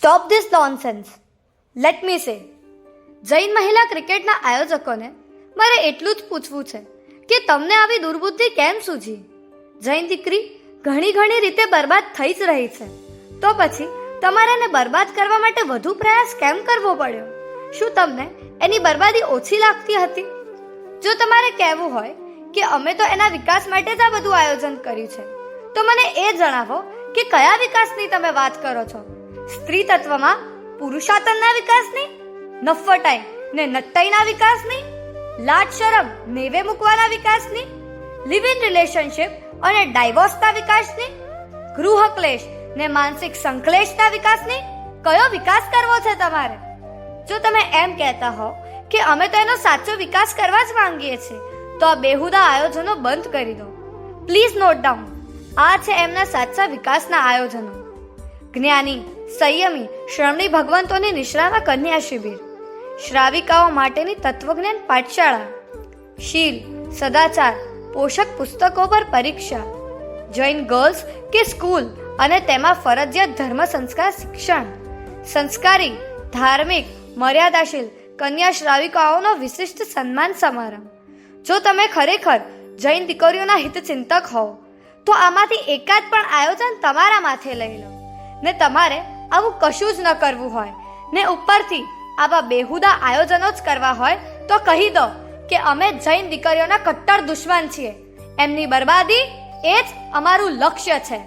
Stop this nonsense. Let me સે, જૈન મહિલા ક્રિકેટના આયોજકોને મારે એટલું જ પૂછવું છે કે તમને આવી દુર્બુદ્ધિ કેમ સૂજી? જૈન દીકરી ઘણી રીતે બરબાદ થઈ જ રહી છે, તો પછી તમારે એને બરબાદ કરવા માટે વધુ પ્રયાસ કેમ કરવો પડ્યો? શું તમને એની બરબાદી ઓછી લાગતી હતી? જો તમારે કહેવું હોય કે અમે તો એના વિકાસ માટે જ આ બધું આયોજન કર્યું છે, તો મને એ જણાવો કે કયા વિકાસની તમે વાત કરો છો? સ્ત્રી તત્વમાં પુરુષાતનના વિકાસની, નફ્ફટાઈ ને નટ્ટાઈના વિકાસની, લાજ શરમ નેવે મૂકવાના વિકાસની, લિવ ઇન રિલેશનશિપ અને ડાયવોર્સના વિકાસની, ગૃહ ક્લેશ ને માનસિક સંકલેશના વિકાસની? કયો વિકાસ કરવો છે તમારે? જો તમે એમ કહેતા હો કે અમે તો એનો સાચો વિકાસ કરવા જ માંગીએ છીએ, તો આ બેહુદા આયોજનો બંધ કરી દો. પ્લીઝ નોટ ડાઉન, આ છે એમના સાચા વિકાસના આયોજનો: જ્ઞાની, સંયમી, શ્રમણી ભગવંતોની નિષ્ણાત કન્યા શિબિર, શ્રાવિકાઓ માટેની તત્વજ્ઞાન પાઠશાળા, શીલ, સદાચાર, પોષક પુસ્તકો પર પરીક્ષા, જૈન ગર્લ્સ કે સ્કૂલ અને તેમાં ફરજિયાત ધર્મ સંસ્કાર શિક્ષણ, સંસ્કારી, ધાર્મિક, મર્યાદાશીલ કન્યા શ્રાવિકાઓનો વિશિષ્ટ સન્માન સમારંભ. જો તમે ખરેખર જૈન દીકરીઓના હિતચિંતક હોવ તો આમાંથી એકાદ પણ આયોજન તમારા માથે લઈ લો, ને તમારે આવું કશું જ ન કરવું હોય ને ઉપરથી આવા બેહુદા આયોજનો જ કરવા હોય તો કહી દો કે અમે જૈન દીકરીઓના કટ્ટર દુશ્મન છીએ. એમની બરબાદી એ જ અમારું લક્ષ્ય છે.